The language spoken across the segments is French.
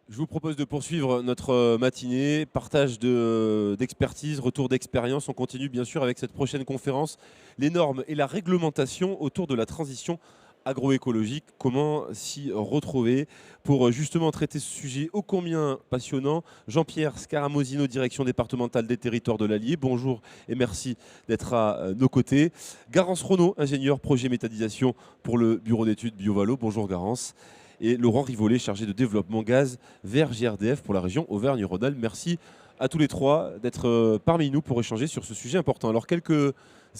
Je vous propose de poursuivre notre matinée, partage d'expertise, retour d'expérience. On continue bien sûr avec cette prochaine conférence, les normes et la réglementation autour de la transition agroécologique. Comment s'y retrouver pour justement traiter ce sujet ô combien passionnant. Jean-Pierre Scaramosino, direction départementale des territoires de l'Allier. Bonjour et merci d'être à nos côtés. Garance Renaud, ingénieur projet méthanisation pour le bureau d'études Biovalo. Bonjour Garance. Et Laurent Rivollet, chargé de développement gaz vers GRDF pour la région Auvergne-Rhône-Alpes. Merci à tous les trois d'être parmi nous pour échanger sur ce sujet important. Alors, quelques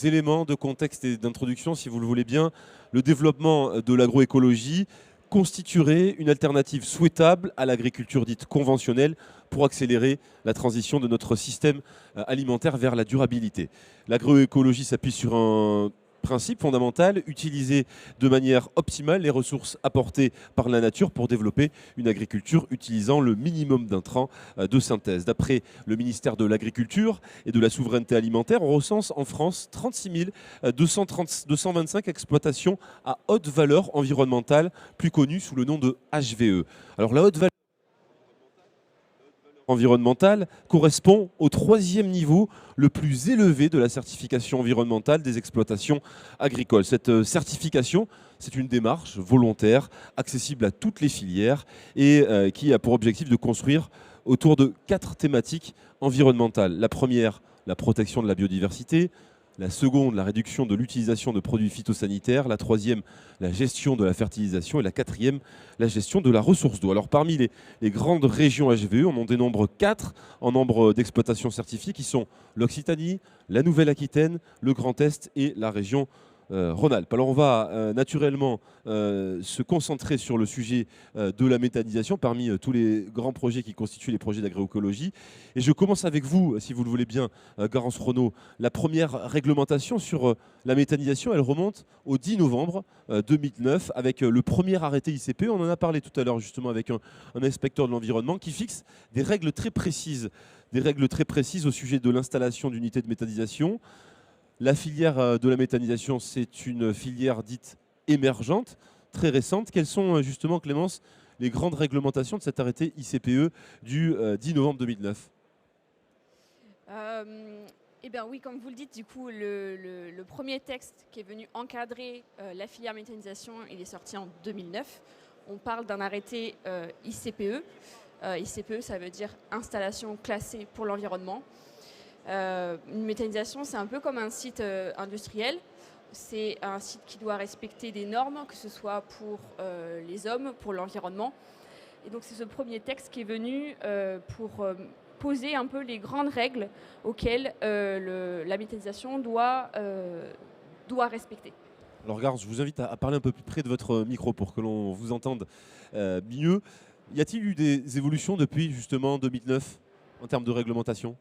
éléments de contexte et d'introduction, si vous le voulez bien. Le développement de l'agroécologie constituerait une alternative souhaitable à l'agriculture dite conventionnelle pour accélérer la transition de notre système alimentaire vers la durabilité. L'agroécologie s'appuie sur un principe fondamental, utiliser de manière optimale les ressources apportées par la nature pour développer une agriculture utilisant le minimum d'intrants de synthèse. D'après le ministère de l'Agriculture et de la Souveraineté alimentaire, on recense en France 36 225 exploitations à haute valeur environnementale, plus connues sous le nom de HVE. Alors la haute valeur environnementale correspond au troisième niveau le plus élevé de la certification environnementale des exploitations agricoles. Cette certification, c'est une démarche volontaire, accessible à toutes les filières et qui a pour objectif de construire autour de 4 thématiques environnementales. La première, la protection de la biodiversité. La seconde, la réduction de l'utilisation de produits phytosanitaires. La troisième, la gestion de la fertilisation. Et la quatrième, la gestion de la ressource d'eau. Alors parmi les grandes régions HVE, on en dénombre 4 en nombre d'exploitations certifiées qui sont l'Occitanie, la Nouvelle-Aquitaine, le Grand Est et la région Rhône-Alpes. Alors on va naturellement se concentrer sur le sujet de la méthanisation parmi tous les grands projets qui constituent les projets d'agroécologie. Et je commence avec vous, si vous le voulez bien, Garance Renaud. La première réglementation sur la méthanisation, elle remonte au 10 novembre 2009 avec le premier arrêté ICPE. On en a parlé tout à l'heure justement avec un inspecteur de l'environnement qui fixe des règles très précises au sujet de l'installation d'unités de méthanisation. La filière de la méthanisation, c'est une filière dite émergente, très récente. Quelles sont justement, Clémence, les grandes réglementations de cet arrêté ICPE du 10 novembre 2009 ? Eh bien oui, comme vous le dites, du coup, le premier texte qui est venu encadrer la filière méthanisation, il est sorti en 2009. On parle d'un arrêté ICPE. ICPE, ça veut dire installation classée pour l'environnement. Une méthanisation, c'est un peu comme un site industriel. C'est un site qui doit respecter des normes, que ce soit pour les hommes, pour l'environnement. Et donc c'est ce premier texte qui est venu pour poser un peu les grandes règles auxquelles la méthanisation doit respecter. Alors regarde, je vous invite à parler un peu plus près de votre micro pour que l'on vous entende mieux. Y a-t-il eu des évolutions depuis justement 2009 en termes de réglementation ?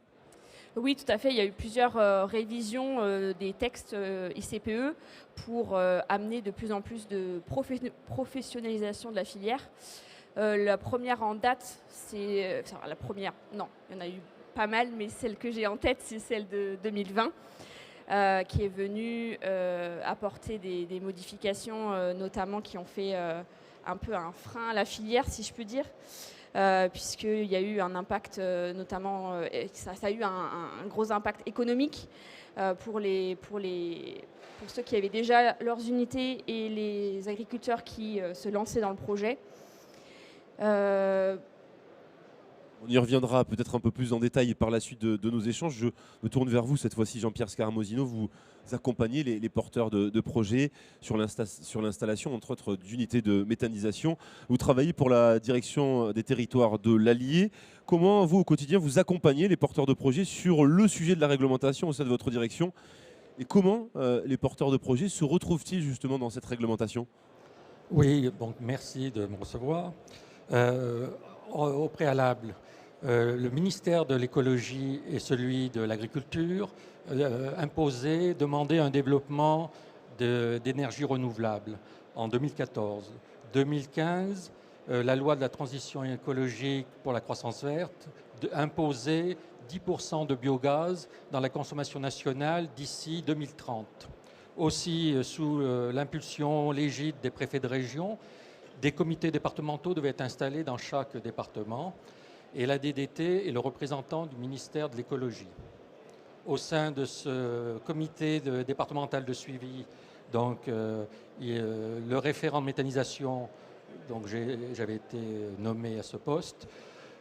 Oui, tout à fait. Il y a eu plusieurs révisions des textes ICPE pour amener de plus en plus de professionnalisation de la filière. La première en date, c'est... la première, non, il y en a eu pas mal, mais celle que j'ai en tête, c'est celle de 2020, qui est venue apporter des modifications, notamment qui ont fait un peu un frein à la filière, si je peux dire. Puisqu'il y a eu un impact, notamment, ça a eu un gros impact économique pour ceux qui avaient déjà leurs unités et les agriculteurs qui se lançaient dans le projet. On y reviendra peut-être un peu plus en détail par la suite de nos échanges. Je me tourne vers vous cette fois-ci, Jean-Pierre Scaramosino. Vous accompagnez les porteurs de projets sur l'installation, entre autres, d'unités de méthanisation. Vous travaillez pour la direction des territoires de l'Allier. Comment, vous, au quotidien, vous accompagnez les porteurs de projets sur le sujet de la réglementation au sein de votre direction ? Et comment les porteurs de projets se retrouvent-ils justement dans cette réglementation ? Oui, donc merci de me recevoir. Au préalable, le ministère de l'écologie et celui de l'agriculture demandaient un développement d'énergie renouvelable en 2014. 2015, la loi de la transition écologique pour la croissance verte imposait 10% de biogaz dans la consommation nationale d'ici 2030. Aussi, sous l'impulsion, l'égide des préfets de région, Des comités départementaux devaient être installés dans chaque département et la DDT est le représentant du ministère de l'écologie. Au sein de ce comité départemental de suivi, donc, le référent de méthanisation, donc j'avais été nommé à ce poste.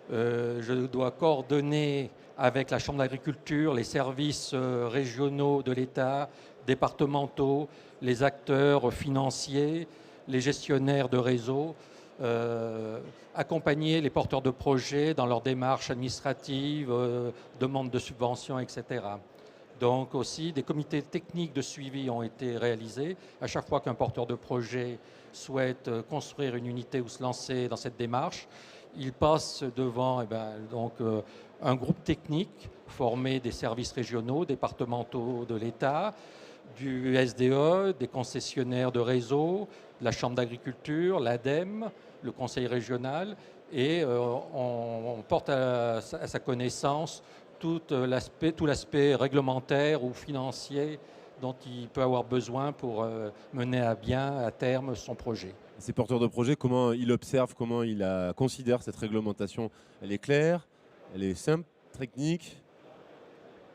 Je dois coordonner avec la Chambre d'agriculture, les services régionaux de l'État, départementaux, les acteurs financiers, les gestionnaires de réseau, accompagner les porteurs de projets dans leurs démarches administratives, demandes de subventions, etc. Donc aussi, des comités techniques de suivi ont été réalisés. À chaque fois qu'un porteur de projet souhaite construire une unité ou se lancer dans cette démarche, il passe devant un groupe technique formé des services régionaux, départementaux de l'État, du SDE, des concessionnaires de réseau, la Chambre d'agriculture, l'ADEME, le Conseil régional, et on porte à sa connaissance tout l'aspect réglementaire ou financier dont il peut avoir besoin pour mener à bien, à terme, son projet. Ces porteurs de projet, comment ils observent, comment ils considèrent cette réglementation? Elle est claire, elle est simple, technique?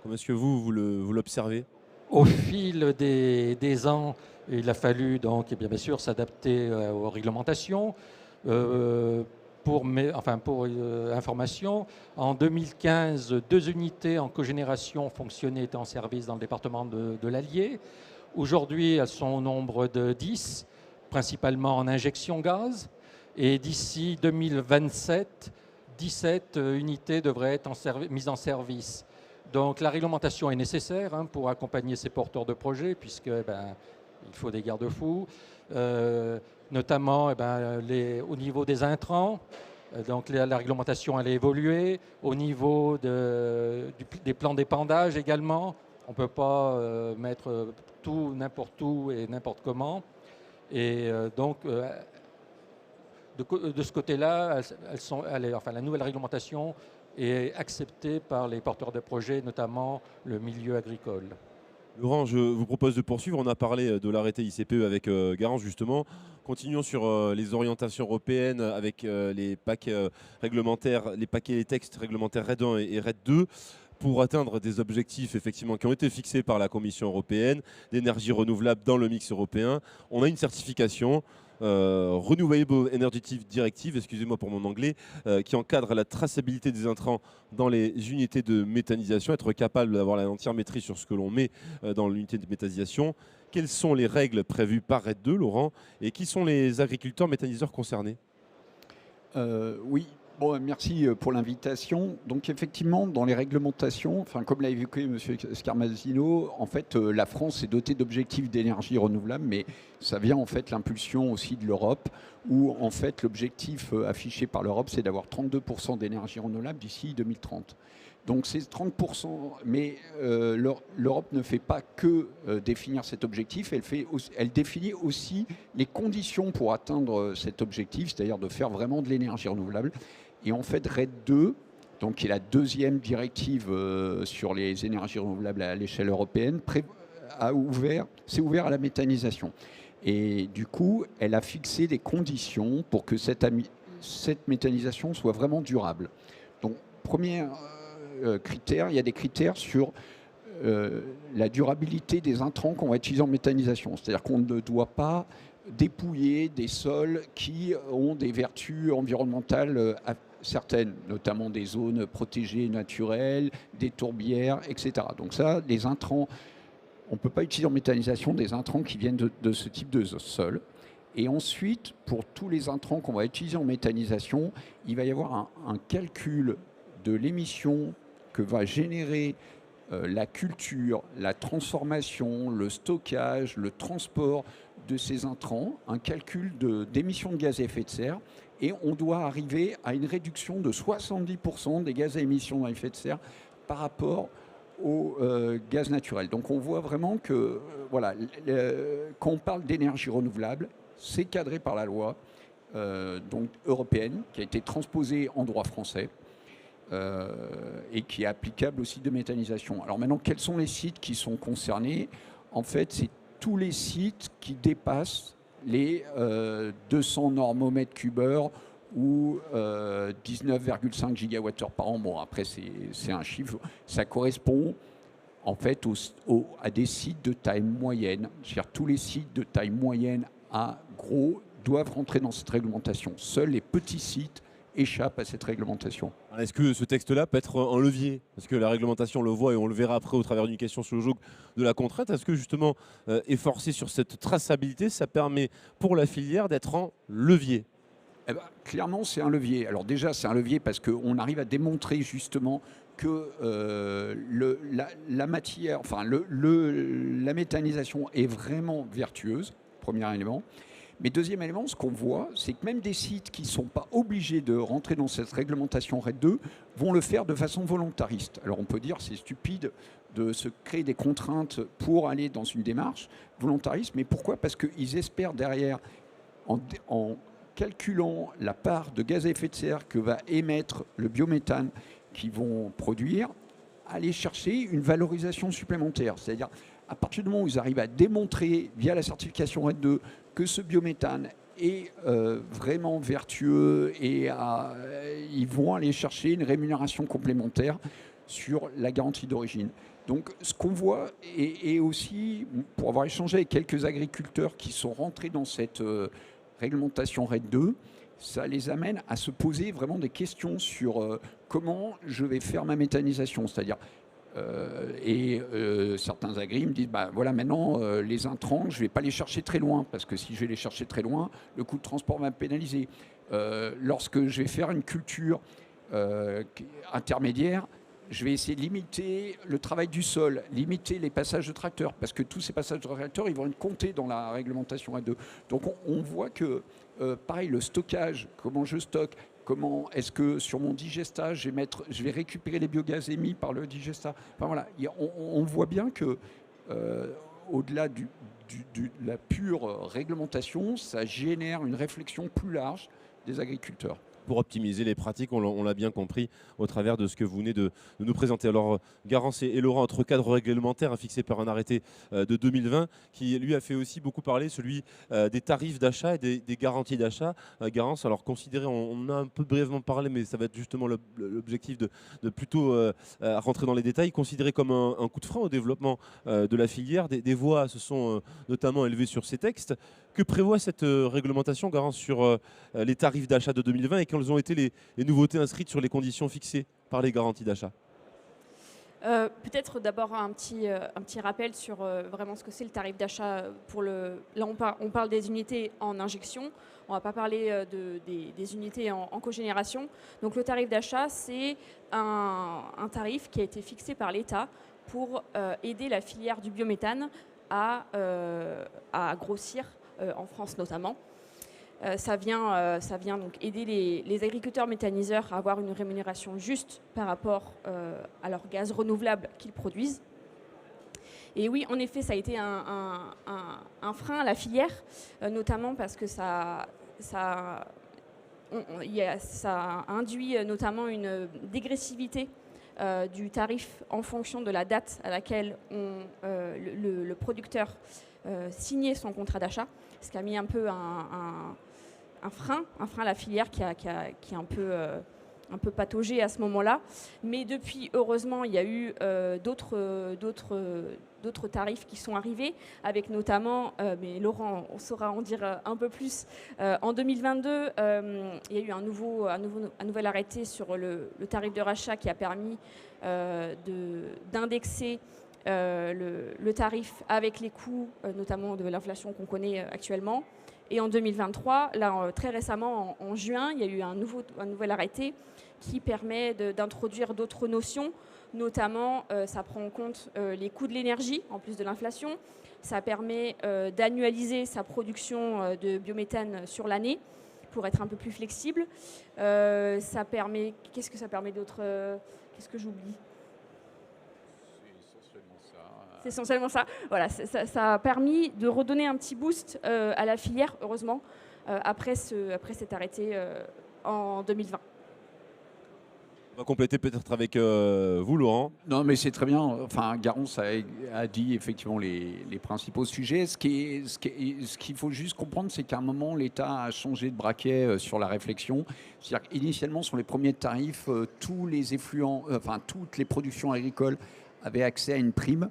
Comment est-ce que vous l'observez? Au fil des ans, il a fallu donc, bien sûr s'adapter aux réglementations. Pour information, en 2015, 2 unités en cogénération fonctionnaient, étaient en service dans le département de l'Allier. Aujourd'hui, elles sont au nombre de 10, principalement en injection gaz. Et d'ici 2027, 17 unités devraient être mises en service. Donc la réglementation est nécessaire pour accompagner ces porteurs de projets, puisque il faut des garde-fous, notamment au niveau des intrants. Donc la réglementation elle a évolué. Au niveau des plans d'épandage également, on ne peut pas mettre tout n'importe où et n'importe comment. Et donc de ce côté-là, la nouvelle réglementation est acceptée par les porteurs de projets, notamment le milieu agricole. Laurent, je vous propose de poursuivre. On a parlé de l'arrêté ICPE avec Garance, justement. Continuons sur les orientations européennes avec les paquets réglementaires, les textes réglementaires RED 1 et RED 2 pour atteindre des objectifs effectivement qui ont été fixés par la Commission européenne d'énergie renouvelable dans le mix européen. On a une certification. Renewable Energy Directive, excusez-moi pour mon anglais, qui encadre la traçabilité des intrants dans les unités de méthanisation, être capable d'avoir la entière maîtrise sur ce que l'on met dans l'unité de méthanisation. Quelles sont les règles prévues par RED 2, Laurent, et qui sont les agriculteurs méthaniseurs concernés? Oui. Bon, merci pour l'invitation. Donc effectivement, dans les réglementations, comme l'a évoqué M. Scarmazino, en fait, la France est dotée d'objectifs d'énergie renouvelable, mais ça vient en fait l'impulsion aussi de l'Europe, où en fait l'objectif affiché par l'Europe, c'est d'avoir 32% d'énergie renouvelable d'ici 2030. Donc c'est 30%, mais l'Europe ne fait pas que définir cet objectif, elle définit aussi les conditions pour atteindre cet objectif, c'est-à-dire de faire vraiment de l'énergie renouvelable. Et en fait, RED 2, donc, qui est la deuxième directive sur les énergies renouvelables à l'échelle européenne, s'est ouvert à la méthanisation. Et du coup, elle a fixé des conditions pour que cette méthanisation soit vraiment durable. Donc, premier critère, il y a des critères sur la durabilité des intrants qu'on va utiliser en méthanisation. C'est-à-dire qu'on ne doit pas dépouiller des sols qui ont des vertus environnementales certaines, notamment des zones protégées naturelles, des tourbières, etc. Donc ça, les intrants, on ne peut pas utiliser en méthanisation des intrants qui viennent de ce type de sol. Et ensuite, pour tous les intrants qu'on va utiliser en méthanisation, il va y avoir un calcul de l'émission que va générer la culture, la transformation, le stockage, le transport de ces intrants, un calcul d'émissions de gaz à effet de serre, et on doit arriver à une réduction de 70% des gaz à émissions d'effet de serre par rapport au gaz naturel. Donc on voit vraiment que quand on parle d'énergie renouvelable, c'est cadré par la loi donc européenne, qui a été transposée en droit français, et qui est applicable aussi de méthanisation. Alors maintenant, quels sont les sites qui sont concernés? En fait, c'est tous les sites qui dépassent les 200 normomètres cubeurs ou 19,5 gigawattheures par an. Bon, après, c'est un chiffre. Ça correspond en fait à des sites de taille moyenne. C'est-à-dire tous les sites de taille moyenne à gros doivent rentrer dans cette réglementation. Seuls les petits sites échappent à cette réglementation. Est-ce que ce texte-là peut être un levier? Parce que la réglementation, on le voit et on le verra après au travers d'une question sur le joug de la contrainte. Est-ce que justement, efforcer sur cette traçabilité, ça permet pour la filière d'être en levier? Eh ben, clairement, c'est un levier. Alors déjà, c'est un levier parce qu'on arrive à démontrer justement que la matière, enfin la méthanisation est vraiment vertueuse, premier élément. Mais deuxième élément, ce qu'on voit, c'est que même des sites qui ne sont pas obligés de rentrer dans cette réglementation RED 2 vont le faire de façon volontariste. Alors on peut dire que c'est stupide de se créer des contraintes pour aller dans une démarche volontariste, mais pourquoi? Parce qu'ils espèrent derrière, en calculant la part de gaz à effet de serre que va émettre le biométhane qu'ils vont produire, aller chercher une valorisation supplémentaire. C'est-à-dire, à partir du moment où ils arrivent à démontrer, via la certification RED 2, que ce biométhane est vraiment vertueux et ils vont aller chercher une rémunération complémentaire sur la garantie d'origine. Donc ce qu'on voit, et aussi, pour avoir échangé avec quelques agriculteurs qui sont rentrés dans cette réglementation RED 2, ça les amène à se poser vraiment des questions sur comment je vais faire ma méthanisation. C'est-à-dire, certains agris me disent, bah, voilà, maintenant, les intrants, je ne vais pas les chercher très loin, parce que si je vais les chercher très loin, le coût de transport va me pénaliser. Lorsque je vais faire une culture intermédiaire, je vais essayer de limiter le travail du sol, limiter les passages de tracteurs, parce que tous ces passages de tracteurs, ils vont être comptés dans la réglementation RED 2. Donc on voit que, pareil, le stockage, comment je stocke, comment est-ce que sur mon digestat, je vais récupérer les biogaz émis par le digestat. Enfin voilà, on voit bien que au-delà de la pure réglementation, ça génère une réflexion plus large des agriculteurs. Pour optimiser les pratiques, on l'a bien compris au travers de ce que vous venez de nous présenter. Alors, Garance et Laurent, entre cadre réglementaire fixé par un arrêté de 2020, qui lui a fait aussi beaucoup parler, celui des tarifs d'achat et des garanties d'achat. Garance, alors considéré, on a un peu brièvement parlé, mais ça va être justement l'objectif de plutôt rentrer dans les détails, considéré comme un coup de frein au développement de la filière. Des voix se sont notamment élevées sur ces textes. Que prévoit cette réglementation, Garance, sur les tarifs d'achat de 2020 et quelles ont été les nouveautés inscrites sur les conditions fixées par les garanties d'achat? Peut-être d'abord un petit rappel sur vraiment ce que c'est le tarif d'achat. Là, on parle des unités en injection, on ne va pas parler des unités en cogénération. Donc le tarif d'achat, c'est un tarif qui a été fixé par l'État pour aider la filière du biométhane à grossir, en France notamment. Ça vient donc aider les agriculteurs méthaniseurs à avoir une rémunération juste par rapport à leur gaz renouvelable qu'ils produisent. Et oui, en effet, ça a été un frein à la filière, notamment parce que ça induit notamment une dégressivité du tarif en fonction de la date à laquelle le producteur signait son contrat d'achat, ce qui a mis un peu un frein à la filière qui est un peu pataugé à ce moment-là. Mais depuis, heureusement, il y a eu d'autres tarifs qui sont arrivés, avec notamment, mais Laurent, on saura en dire un peu plus, en 2022, il y a eu un nouvel arrêté sur le tarif de rachat qui a permis d'indexer le tarif avec les coûts, notamment de l'inflation qu'on connaît actuellement. Et en 2023, là, très récemment, en juin, il y a eu un nouvel arrêté qui permet d'introduire d'autres notions. Notamment, ça prend en compte les coûts de l'énergie, en plus de l'inflation. Ça permet d'annualiser sa production de biométhane sur l'année pour être un peu plus flexible. Qu'est-ce que ça permet d'autre? Qu'est-ce que j'oublie? C'est essentiellement ça. Voilà, ça a permis de redonner un petit boost à la filière, heureusement, après cet arrêté en 2020. On va compléter peut-être avec vous, Laurent. Non, mais c'est très bien. Enfin, Garance a dit effectivement les principaux sujets. Ce qu'il faut juste comprendre, c'est qu'à un moment, l'État a changé de braquet sur la réflexion. C'est-à-dire qu'initialement, sur les premiers tarifs, tous les effluents, enfin, toutes les productions agricoles avaient accès à une prime.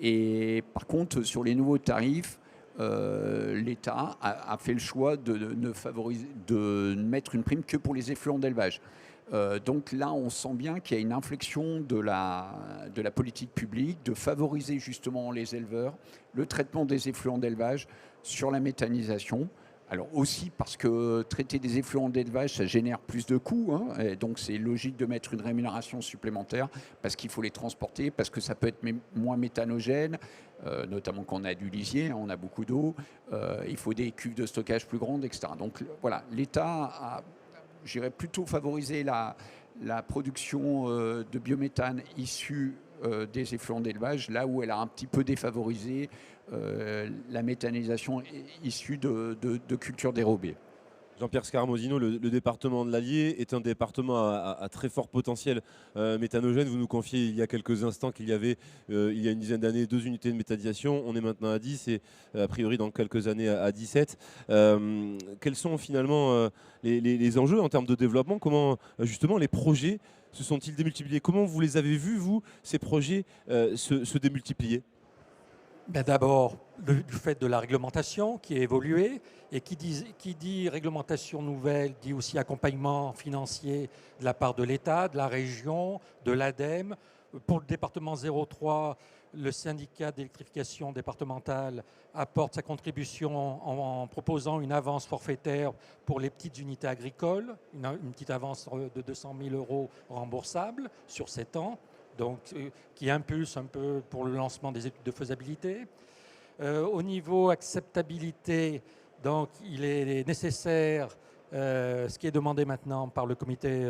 Et par contre, sur les nouveaux tarifs, l'État a fait le choix de ne mettre une prime que pour les effluents d'élevage. Donc là, on sent bien qu'il y a une inflexion de la politique publique, de favoriser justement les éleveurs, le traitement des effluents d'élevage sur la méthanisation. Alors aussi parce que traiter des effluents d'élevage, ça génère plus de coûts, hein, et donc c'est logique de mettre une rémunération supplémentaire parce qu'il faut les transporter, parce que ça peut être moins méthanogène, notamment quand on a du lisier, hein, on a beaucoup d'eau, il faut des cuves de stockage plus grandes, etc. Donc voilà, l'État a, j'irais plutôt favoriser la production de biométhane issue des effluents d'élevage, là où elle a un petit peu défavorisé la méthanisation issue de cultures dérobées. Jean-Pierre Scaramosino, le département de l'Allier est un département à très fort potentiel méthanogène. Vous nous confiez il y a quelques instants qu'il y avait, il y a une dizaine d'années, 2 unités de méthanisation. On est maintenant à 10 et a priori dans quelques années à 17. Quels sont finalement les enjeux en termes de développement? Comment justement les projets se sont-ils démultipliés? Comment vous les avez vus, vous, ces projets se démultiplier? D'abord, du fait de la réglementation qui a évolué, et qui dit réglementation nouvelle dit aussi accompagnement financier de la part de l'État, de la région, de l'ADEME. Pour le département 03, le syndicat d'électrification départementale apporte sa contribution en proposant une avance forfaitaire pour les petites unités agricoles, une petite avance de 200 000 € remboursable sur 7 ans. Donc, qui impulse un peu pour le lancement des études de faisabilité. Au niveau acceptabilité, donc, il est nécessaire, ce qui est demandé maintenant par le comité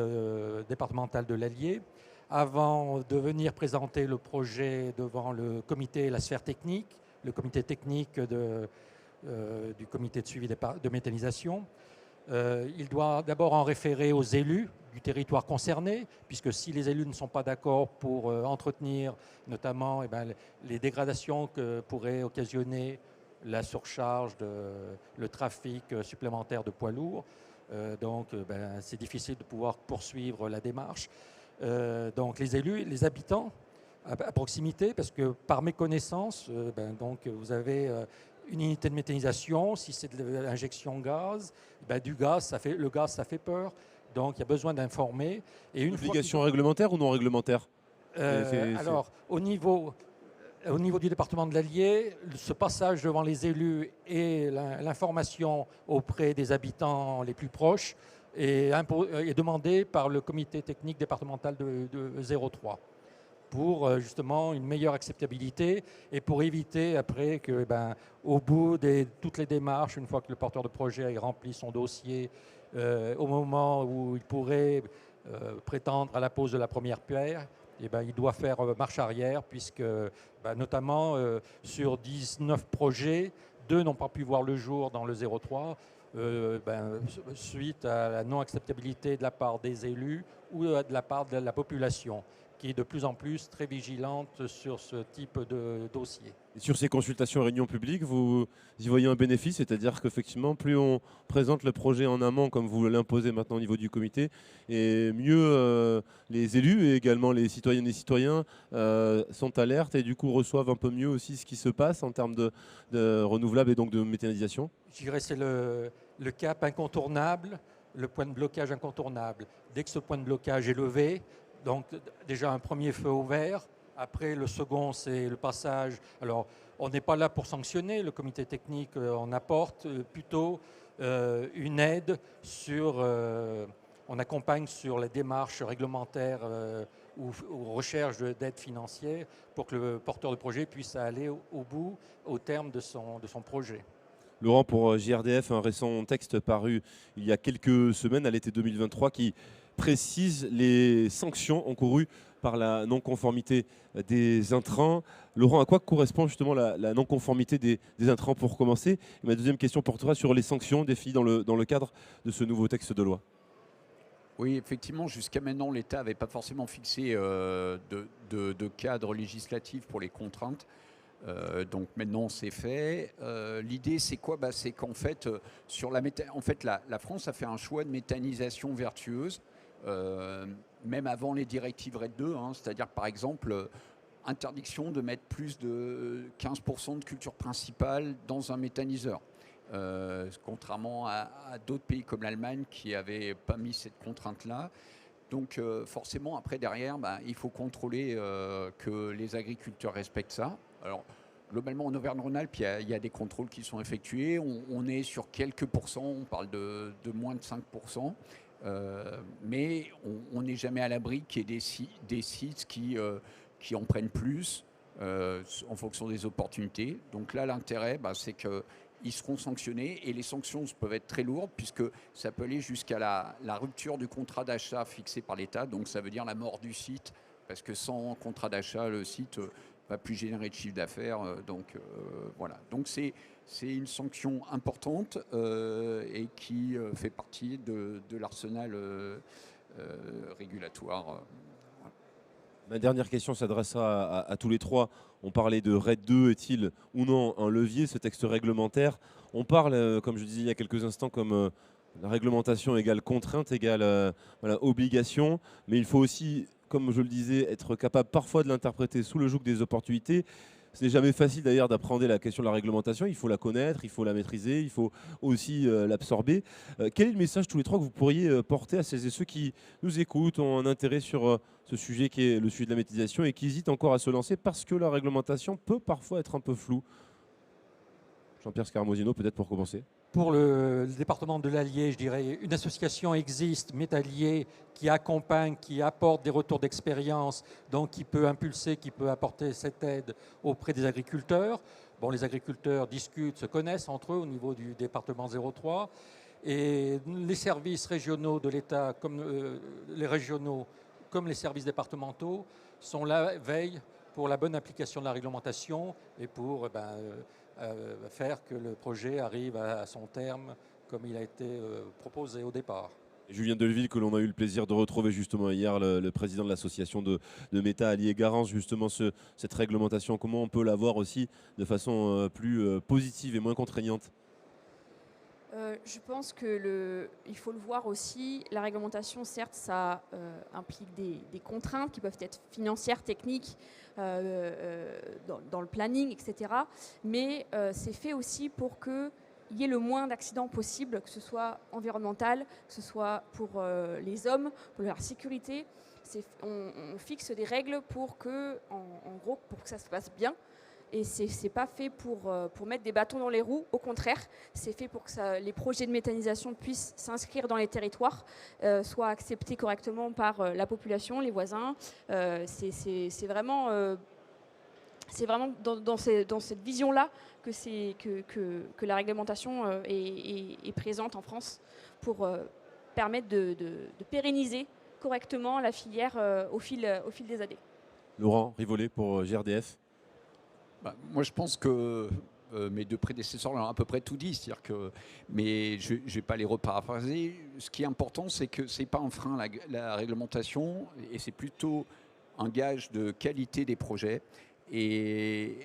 départemental de l'Allier, avant de venir présenter le projet devant le comité et la sphère technique, le comité technique du comité de suivi de méthanisation. Il doit d'abord en référer aux élus du territoire concerné, puisque si les élus ne sont pas d'accord pour entretenir notamment les dégradations que pourrait occasionner la surcharge, le trafic supplémentaire de poids lourds, c'est difficile de pouvoir poursuivre la démarche. Donc les élus, les habitants à proximité, parce que par méconnaissance, vous avez une unité de méthanisation, si c'est de l'injection gaz, le gaz, ça fait peur. Donc, il y a besoin d'informer. Une obligation réglementaire ou non réglementaire? Alors, au niveau du département de l'Allier, ce passage devant les élus et l'information auprès des habitants les plus proches est demandé par le comité technique départemental de 03. Pour justement une meilleure acceptabilité et pour éviter après que, au bout de toutes les démarches, une fois que le porteur de projet a rempli son dossier, au moment où il pourrait prétendre à la pose de la première pierre, il doit faire marche arrière, puisque notamment sur 19 projets, 2 n'ont pas pu voir le jour dans le 03, suite à la non-acceptabilité de la part des élus ou de la part de la population, qui est de plus en plus très vigilante sur ce type de dossier. Et sur ces consultations et réunions publiques, vous y voyez un bénéfice, c'est-à-dire qu'effectivement, plus on présente le projet en amont, comme vous l'imposez maintenant au niveau du comité, et mieux les élus et également les citoyennes et citoyens sont alertes et du coup reçoivent un peu mieux aussi ce qui se passe en termes de renouvelables et donc de méthanisation. Je dirais que c'est le cap incontournable, le point de blocage incontournable. Dès que ce point de blocage est levé, donc déjà un premier feu au vert. Après, le second, c'est le passage. Alors, on n'est pas là pour sanctionner. Le comité technique, on apporte plutôt une aide on accompagne sur les démarches réglementaires ou recherche d'aide financière pour que le porteur de projet puisse aller au bout, au terme de son projet. Laurent, pour JRDF, un récent texte paru il y a quelques semaines, à l'été 2023, qui précise les sanctions encourues par la non-conformité des intrants. Laurent, à quoi correspond justement la non-conformité des intrants pour commencer? Et ma deuxième question portera sur les sanctions définies dans le cadre de ce nouveau texte de loi. Oui, effectivement, jusqu'à maintenant, l'État n'avait pas forcément fixé de cadre législatif pour les contraintes. Donc maintenant, c'est fait. L'idée, c'est quoi? C'est qu'en fait, la France a fait un choix de méthanisation vertueuse, même avant les directives RED 2. C'est-à-dire, par exemple, interdiction de mettre plus de 15% de culture principale dans un méthaniseur. Contrairement à d'autres pays comme l'Allemagne qui n'avaient pas mis cette contrainte-là. Donc forcément, après, derrière, il faut contrôler que les agriculteurs respectent ça. Alors, globalement, en Auvergne-Rhône-Alpes, il y a des contrôles qui sont effectués. On est sur quelques pourcents, on parle de moins de 5%. Mais on n'est jamais à l'abri qu'il y ait des sites qui en prennent plus en fonction des opportunités. Donc là, l'intérêt, c'est qu'ils seront sanctionnés et les sanctions peuvent être très lourdes puisque ça peut aller jusqu'à la rupture du contrat d'achat fixé par l'État. Donc ça veut dire la mort du site parce que sans contrat d'achat, le site va plus générer de chiffre d'affaires. Voilà. Donc c'est une sanction importante et qui fait partie de l'arsenal régulatoire. Ma dernière question s'adressera à tous les trois. On parlait de RED 2, est-il ou non un levier, ce texte réglementaire? On parle, comme je disais il y a quelques instants, comme la réglementation égale contrainte, égale obligation, mais il faut aussi, comme je le disais, être capable parfois de l'interpréter sous le joug des opportunités. Ce n'est jamais facile d'ailleurs d'appréhender la question de la réglementation, il faut la connaître, il faut la maîtriser, il faut aussi l'absorber. Quel est le message tous les trois que vous pourriez porter à celles et ceux qui nous écoutent, ont un intérêt sur ce sujet qui est le sujet de la méthanisation et qui hésitent encore à se lancer parce que la réglementation peut parfois être un peu floue? Jean-Pierre Scaramosino, peut-être pour commencer. Pour le département de l'Allier, je dirais, une association existe, Métallier, qui accompagne, qui apporte des retours d'expérience, donc qui peut impulser, qui peut apporter cette aide auprès des agriculteurs. Bon, les agriculteurs discutent, se connaissent entre eux au niveau du département 03. Et les services régionaux de l'État, comme les régionaux, comme les services départementaux, sont là, veillent pour la bonne application de la réglementation et pour faire que le projet arrive à son terme comme il a été proposé au départ. Julien Delville, que l'on a eu le plaisir de retrouver justement hier, le président de l'association de Méta Allier-Garance, justement cette réglementation, comment on peut la voir aussi de façon plus positive et moins contraignante? Je pense qu'il faut le voir aussi. La réglementation, certes, ça implique des contraintes qui peuvent être financières, techniques, dans le planning, etc. Mais c'est fait aussi pour qu'il y ait le moins d'accidents possible, que ce soit environnemental, que ce soit pour les hommes, pour leur sécurité. On fixe des règles pour que, en gros, pour que ça se passe bien. Et ce n'est pas fait pour mettre des bâtons dans les roues, au contraire, c'est fait pour que les projets de méthanisation puissent s'inscrire dans les territoires, soient acceptés correctement par la population, les voisins. C'est vraiment dans cette vision-là que la réglementation est présente en France pour permettre de pérenniser correctement la filière au fil des années. Laurent Rivollet pour GRDF. Moi, je pense que mes deux prédécesseurs ont à peu près tout dit. Mais je ne vais pas les reparaphraser. Ce qui est important, c'est que ce n'est pas un frein, la réglementation, et c'est plutôt un gage de qualité des projets. Et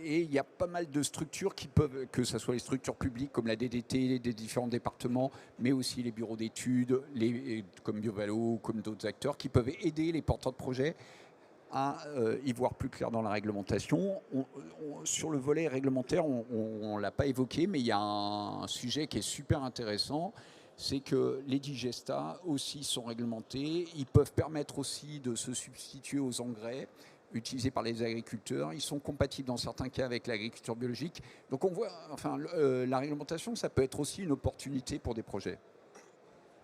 il y a pas mal de structures qui peuvent, que ce soit les structures publiques comme la DDT des différents départements, mais aussi les bureaux d'études, comme BioValo, comme d'autres acteurs, qui peuvent aider les porteurs de projets à y voir plus clair dans la réglementation. Sur le volet réglementaire, on ne l'a pas évoqué, mais il y a un sujet qui est super intéressant, c'est que les digestats aussi sont réglementés. Ils peuvent permettre aussi de se substituer aux engrais utilisés par les agriculteurs. Ils sont compatibles dans certains cas avec l'agriculture biologique. Donc on voit, la réglementation, ça peut être aussi une opportunité pour des projets.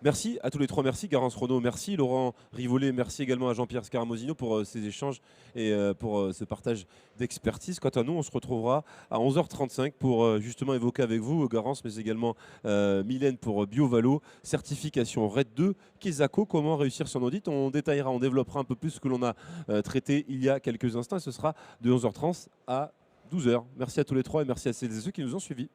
Merci à tous les trois, merci Garance Renaud, merci Laurent Rivollet, merci également à Jean-Pierre Scaramosino pour ces échanges et pour ce partage d'expertise. Quant à nous, on se retrouvera à 11h35 pour justement évoquer avec vous, Garance, mais également Mylène pour BioValo, certification RED 2, Kesako, comment réussir son audit. On détaillera, on développera un peu plus ce que l'on a traité il y a quelques instants et ce sera de 11h30 à 12h. Merci à tous les trois et merci à celles et ceux qui nous ont suivis.